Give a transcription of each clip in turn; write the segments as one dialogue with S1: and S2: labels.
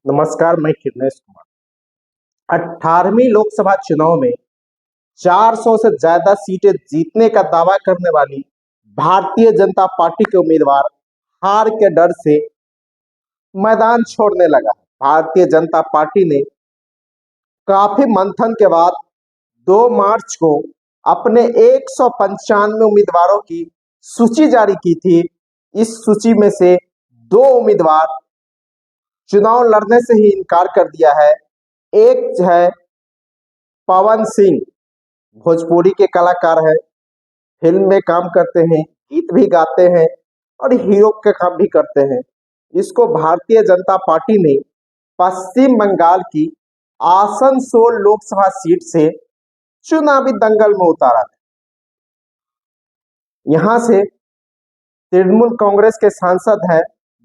S1: नमस्कार, मैं खिरनेश कुमार। 18वीं लोकसभा चुनाव में 400 से ज्यादा सीटें जीतने का दावा करने वाली भारतीय जनता पार्टी के उम्मीदवार हार के डर से मैदान छोड़ने लगा। भारतीय जनता पार्टी ने काफी मंथन के बाद 2 मार्च को अपने 195 उम्मीदवारों की सूची जारी की थी। इस सूची में से 2 उम्मीदवार चुनाव लड़ने से ही इनकार कर दिया है। एक है पवन सिंह, भोजपुरी के कलाकार है, फिल्म में काम करते हैं, गीत भी गाते हैं और हीरो का काम भी करते हैं। इसको भारतीय जनता पार्टी ने पश्चिम बंगाल की आसनसोल लोकसभा सीट से चुनावी दंगल में उतारा था। यहाँ से तृणमूल कांग्रेस के सांसद हैं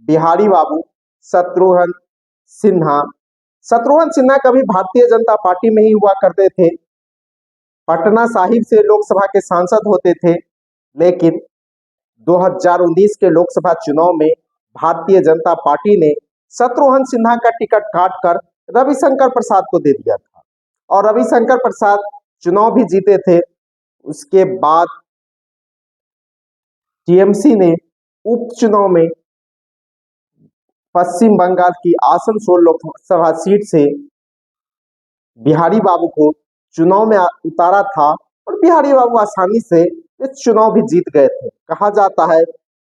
S1: बिहारी बाबू शत्रुघ्न सिन्हा। शत्रुघ्न सिन्हा कभी भारतीय जनता पार्टी में ही हुआ करते थे, पटना साहिब से लोकसभा के सांसद होते थे, लेकिन 2019 के लोकसभा चुनाव में भारतीय जनता पार्टी ने शत्रुघ्न सिन्हा का टिकट काटकर रविशंकर प्रसाद को दे दिया था और रविशंकर प्रसाद चुनाव भी जीते थे। उसके बाद टीएमसी ने उपचुनाव में पश्चिम बंगाल की आसनसोल लोकसभा सीट से बिहारी बाबू को चुनाव में उतारा था और बिहारी बाबू आसानी से इस चुनाव भी जीत गए थे। कहा जाता है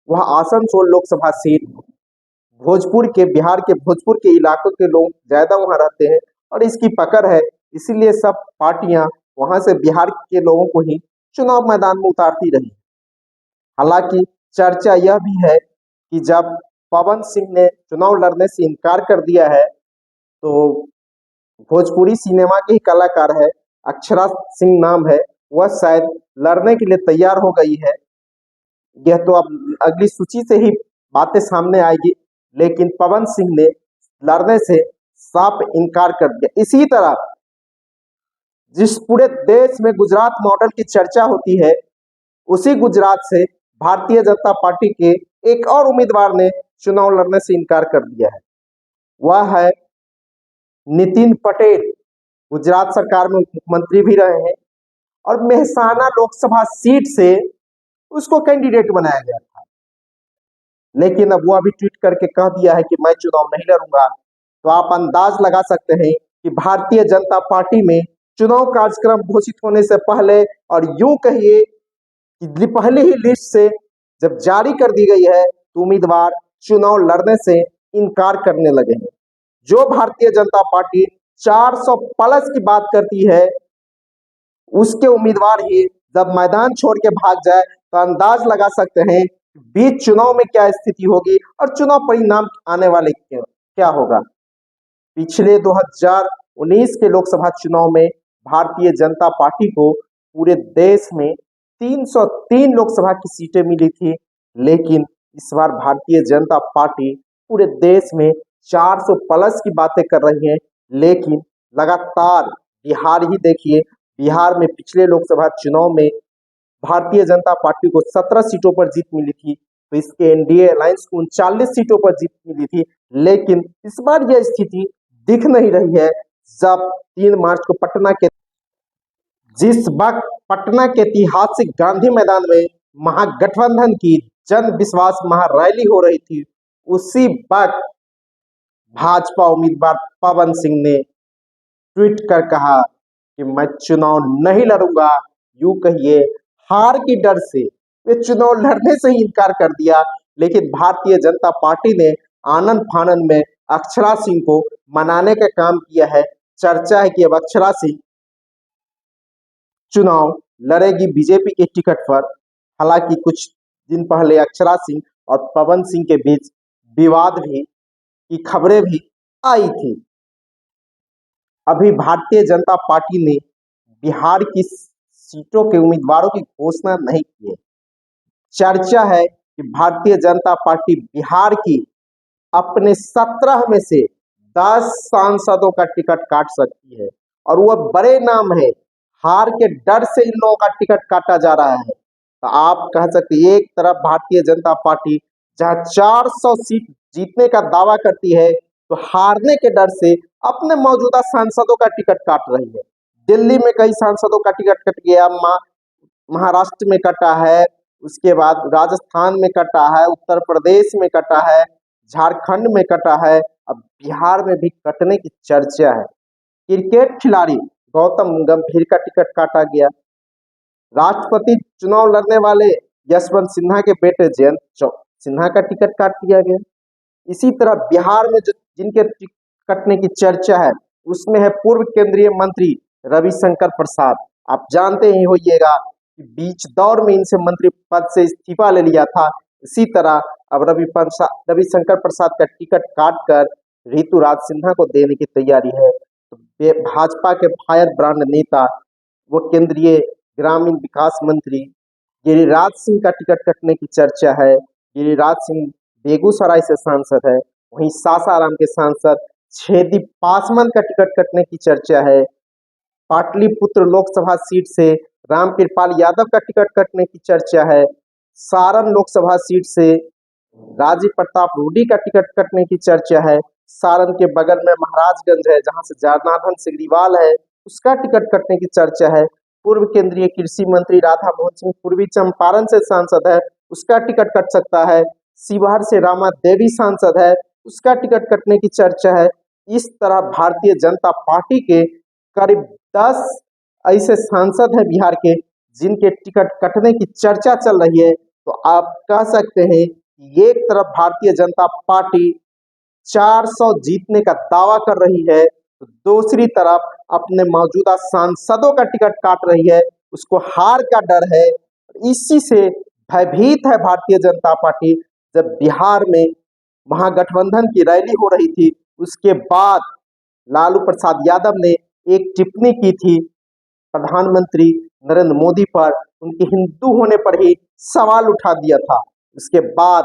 S1: वह आसनसोल लोकसभा सीट बिहार के भोजपुर के इलाकों के लोग ज्यादा वहां रहते हैं और इसकी पकड़ है, इसीलिए सब पार्टियां वहां से बिहार के लोगों को ही चुनाव मैदान में उतारती रही। हालांकि चर्चा यह भी है कि जब पवन सिंह ने चुनाव लड़ने से इनकार कर दिया है तो भोजपुरी सिनेमा के ही कलाकार है, अक्षरा सिंह नाम है, वह शायद लड़ने के लिए तैयार हो गई है। यह तो अब अगली सूची से ही बातें सामने आएगी, लेकिन पवन सिंह ने लड़ने से साफ इनकार कर दिया। इसी तरह जिस पूरे देश में गुजरात मॉडल की चर्चा होती है, उसी गुजरात से भारतीय जनता पार्टी के एक और उम्मीदवार ने चुनाव लड़ने से इनकार कर दिया है। वह है नितिन पटेल। गुजरात सरकार में मुख्यमंत्री भी रहे हैं और मेहसाना लोकसभा सीट से उसको कैंडिडेट बनाया गया था, लेकिन अब वो अभी ट्वीट करके कह दिया है कि मैं चुनाव नहीं लड़ूंगा। तो आप अंदाज लगा सकते हैं कि भारतीय जनता पार्टी में चुनाव कार्यक्रम घोषित होने से पहले और यूं कहिए कि पहले ही लिस्ट से जब जारी कर दी गई है तो उम्मीदवार चुनाव लड़ने से इनकार करने लगे हैं। जो भारतीय जनता पार्टी 400 प्लस की बात करती है, उसके उम्मीदवार ही जब मैदान छोड़ के भाग जाए तो अंदाज लगा सकते हैं बीच चुनाव में क्या स्थिति होगी और चुनाव परिणाम आने वाले क्या होगा। पिछले 2019 के लोकसभा चुनाव में भारतीय जनता पार्टी को पूरे देश में 303 लोकसभा की सीटें मिली थी, लेकिन इस बार भारतीय जनता पार्टी पूरे देश में 400 प्लस की बातें कर रही है। लेकिन लगातार बिहार ही देखिए, बिहार में पिछले लोकसभा चुनाव में भारतीय जनता पार्टी को 17 सीटों पर जीत मिली थी, तो इसके एनडीए अलायंस को 39 सीटों पर जीत मिली थी। लेकिन इस बार यह स्थिति दिख नहीं रही है। जब 3 मार्च को जिस वक्त पटना के ऐतिहासिक गांधी मैदान में महागठबंधन की जन विश्वास महारैली हो रही थी, उसी वक्त भाजपा उम्मीदवार पवन सिंह ने ट्वीट कर कहा कि मैं चुनाव नहीं लड़ूंगा। यूं कहिए हार की डर से वे चुनाव लड़ने से ही इनकार कर दिया। लेकिन भारतीय जनता पार्टी ने आनंद फानन में अक्षरा सिंह को मनाने का काम किया है। चर्चा है कि अब अक्षरा सिंह चुनाव लड़ेगी बीजेपी के टिकट पर। हालांकि कुछ दिन पहले अक्षरा सिंह और पवन सिंह के बीच विवाद भी की खबरें भी आई थी। अभी भारतीय जनता पार्टी ने बिहार की सीटों के उम्मीदवारों की घोषणा नहीं की है। चर्चा है कि भारतीय जनता पार्टी बिहार की अपने 17 में से 10 सांसदों का टिकट काट सकती है और वह बड़े नाम है। हार के डर से इन लोगों का टिकट काटा जा रहा है। तो आप कह सकते हैं एक तरफ भारतीय जनता पार्टी जहां 400 सीट जीतने का दावा करती है, तो हारने के डर से अपने मौजूदा सांसदों का टिकट काट रही है। दिल्ली में कई सांसदों का टिकट कट गया, महाराष्ट्र में कटा है, उसके बाद राजस्थान में कटा है, उत्तर प्रदेश में कटा है, झारखंड में कटा है, अब बिहार में भी कटने की चर्चा है। क्रिकेट खिलाड़ी गौतम गंभीर का टिकट काटा गया। राष्ट्रपति चुनाव लड़ने वाले यशवंत सिन्हा के बेटे जयंत सिन्हा का टिकट काट दिया गया। इसी तरह बिहार में जो जिनके कटने की चर्चा है उसमें है पूर्व केंद्रीय मंत्री रविशंकर प्रसाद। आप जानते ही होइएगा कि बीच दौर में इनसे मंत्री पद से इस्तीफा ले लिया था। इसी तरह अब रविशंकर प्रसाद का टिकट काट कर ऋतुराज सिन्हा को देने की तैयारी है। तो भाजपा के फायर ब्रांड नेता वो केंद्रीय ग्रामीण विकास मंत्री गिरिराज सिंह का टिकट कटने की चर्चा है। गिरिराज सिंह बेगूसराय से सांसद है। वहीं सासाराम के सांसद छेदी पासवान का टिकट कटने की चर्चा है। पाटलिपुत्र लोकसभा सीट से रामकृपाल यादव का टिकट कटने की चर्चा है। सारण लोकसभा सीट से राजीव प्रताप रूडी का टिकट कटने की चर्चा है। सारण के बगल में महाराजगंज है जहां से जनार्दन सिग्रीवाल है, उसका टिकट कटने की चर्चा है। पूर्व केंद्रीय कृषि मंत्री राधा मोहन सिंह पूर्वी चंपारण से सांसद है, उसका टिकट कट सकता है। शिवहर से रामा देवी सांसद है, उसका टिकट कटने की चर्चा है। इस तरह भारतीय जनता पार्टी के करीब 10 ऐसे सांसद हैं बिहार के जिनके टिकट कटने की चर्चा चल रही है। तो आप कह सकते हैं कि एक तरफ भारतीय जनता पार्टी 400 जीतने का दावा कर रही है, तो दूसरी तरफ अपने मौजूदा सांसदों का टिकट काट रही है, उसको हार का डर है। इसी से भयभीत है भारतीय जनता पार्टी। जब बिहार में महागठबंधन की रैली हो रही थी उसके बाद लालू प्रसाद यादव ने एक टिप्पणी की थी प्रधानमंत्री नरेंद्र मोदी पर, उनके हिंदू होने पर ही सवाल उठा दिया था। उसके बाद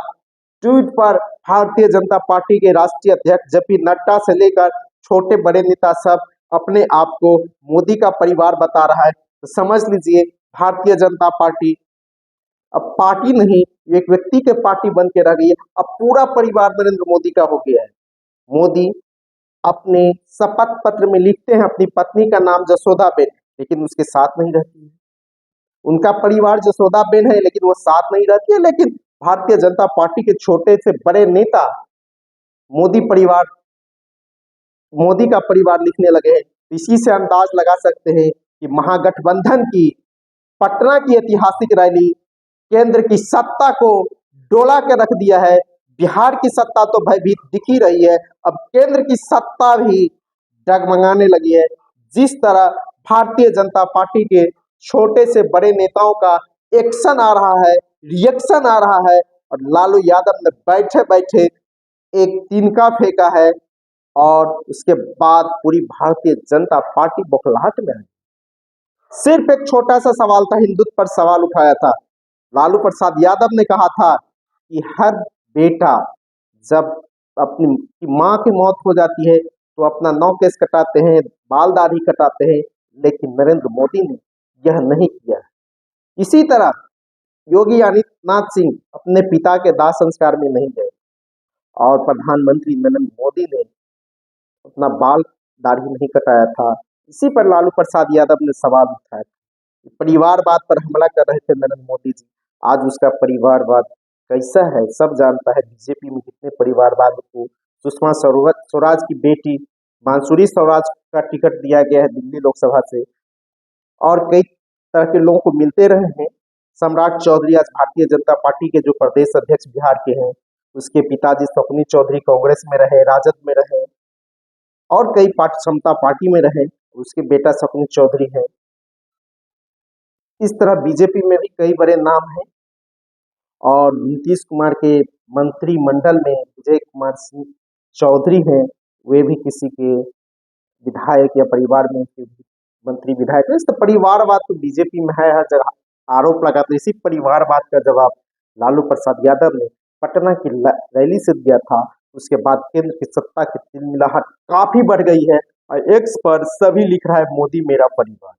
S1: ट्वीट पर भारतीय जनता पार्टी के राष्ट्रीय अध्यक्ष जेपी नड्डा से लेकर छोटे बड़े नेता सब अपने आप को मोदी का परिवार बता रहा है। तो समझ लीजिए भारतीय जनता पार्टी अब पार्टी नहीं, एक व्यक्ति के पार्टी बन के रह गई है। अब पूरा परिवार नरेंद्र मोदी का हो गया है। मोदी अपने शपथ पत्र में लिखते हैं अपनी पत्नी का नाम जसोदाबेन, लेकिन उसके साथ नहीं रहती है। उनका परिवार जसोदाबेन है लेकिन वो साथ नहीं रहती है। लेकिन भारतीय जनता पार्टी के छोटे से बड़े नेता मोदी परिवार, मोदी का परिवार लिखने लगे हैं। इसी से अंदाज लगा सकते हैं कि महागठबंधन की पटना की ऐतिहासिक रैली केंद्र की सत्ता को डोला के रख दिया है। बिहार की सत्ता तो भयभीत दिख ही रही है, अब केंद्र की सत्ता भी डगमगाने लगी है। जिस तरह भारतीय जनता पार्टी के छोटे से बड़े नेताओं का एक्शन आ रहा है, रिएक्शन आ रहा है, और लालू यादव ने बैठे बैठे एक तिनका फेंका है और उसके बाद पूरी भारतीय जनता पार्टी बौखलाहट में है। सिर्फ एक छोटा सा सवाल था, हिंदुत्व पर सवाल उठाया था। लालू प्रसाद यादव ने कहा था कि हर बेटा जब अपनी माँ की मौत हो जाती है तो अपना नौ केस कटाते हैं, बाल दाढ़ी कटाते हैं, लेकिन नरेंद्र मोदी ने यह नहीं किया। इसी तरह योगी आदित्यनाथ सिंह अपने पिता के दाह संस्कार में नहीं गए और प्रधानमंत्री नरेंद्र मोदी ने अपना बाल दाढ़ी नहीं कटाया था। इसी पर लालू प्रसाद यादव ने सवाल उठाया। परिवारवाद पर हमला कर रहे थे नरेंद्र मोदी जी, आज उसका परिवारवाद कैसा है सब जानता है। बीजेपी में कितने परिवारवाद को सुषमा स्वराज की बेटी बांसुरी स्वराज का टिकट दिया गया है दिल्ली लोकसभा से, और कई तरह के लोगों को मिलते रहे हैं। सम्राट चौधरी आज भारतीय जनता पार्टी के जो प्रदेश अध्यक्ष बिहार के हैं, उसके पिताजी शकुनी चौधरी कांग्रेस में रहे, राजद में रहे और कई समता पार्टी में रहे, उसके बेटा शकुनी चौधरी है। इस तरह बीजेपी में भी कई बड़े नाम हैं और नीतीश कुमार के मंत्रिमंडल में विजय कुमार सिंह चौधरी हैं, वे भी किसी के विधायक या परिवार में मंत्री विधायक है। तो परिवारवाद तो बीजेपी में है, हर जगह आरोप लगाते। इसी परिवारवाद का जवाब लालू प्रसाद यादव ने पटना की रैली से दिया था। उसके बाद केंद्र की सत्ता की तिलमिलाहट काफी बढ़ गई है और एक्स पर सभी लिख रहा है मोदी मेरा परिवार।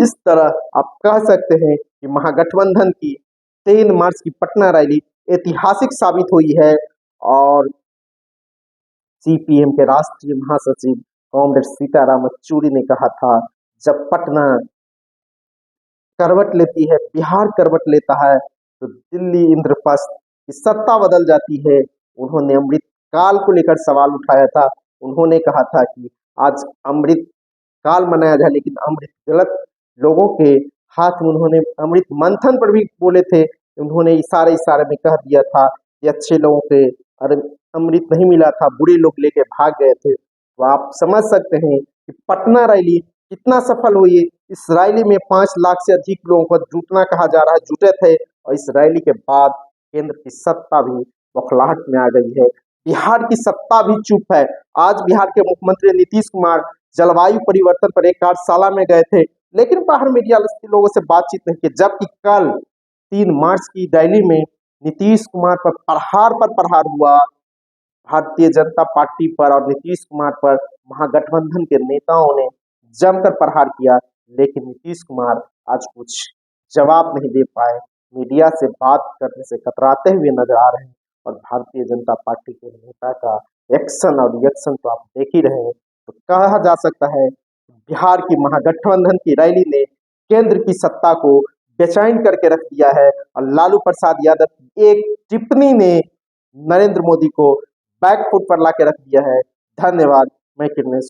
S1: इस तरह आप कह सकते हैं कि महागठबंधन की 3 मार्च की पटना रैली ऐतिहासिक साबित हुई है और सीपीएम के राष्ट्रीय महासचिव कॉमरेड सीताराम येचुरी ने कहा था, जब पटना करवट लेती है, बिहार करवट लेता है, तो दिल्ली इंद्रप्रस्थ की सत्ता बदल जाती है। उन्होंने अमृत काल को लेकर सवाल उठाया था। उन्होंने कहा था कि आज अमृत काल मनाया जाए, लेकिन अमृत गलत लोगों के हाथ में। उन्होंने अमृत मंथन पर भी बोले थे। उन्होंने इशारे इशारे में कह दिया था कि अच्छे लोगों के अमृत नहीं मिला था, बुरे लोग लेके भाग गए थे। तो आप समझ सकते हैं कि पटना रैली कितना सफल हुई है। इस रैली में 5 लाख से अधिक लोगों को जुटना कहा जा रहा है, जुटे थे। और इस रैली के बाद केंद्र की सत्ता भी बौखलाहट में आ गई है। बिहार की सत्ता भी चुप है। आज बिहार के मुख्यमंत्री नीतीश कुमार जलवायु परिवर्तन पर एक कार्यशाला में गए थे, लेकिन बाहर मीडिया के लोगों से बातचीत नहीं की, जबकि कल 3 मार्च की रैली में नीतीश कुमार पर प्रहार हुआ। भारतीय जनता पार्टी पर और नीतीश कुमार पर महागठबंधन के नेताओं ने जमकर प्रहार किया, लेकिन नीतीश कुमार आज कुछ जवाब नहीं दे पाए। मीडिया से बात करने से कतराते हुए नजर आ रहे हैं। और भारतीय जनता पार्टी के नेता का एक्शन और रिएक्शन तो आप देख ही रहे हैं। तो कहा जा सकता है बिहार की महागठबंधन की रैली ने केंद्र की सत्ता को बेचैन करके रख दिया है। और लालू प्रसाद यादव की एक टिप्पणी ने नरेंद्र मोदी को बैकफुट पर लाके रख दिया है। धन्यवाद। मैं किरणेश।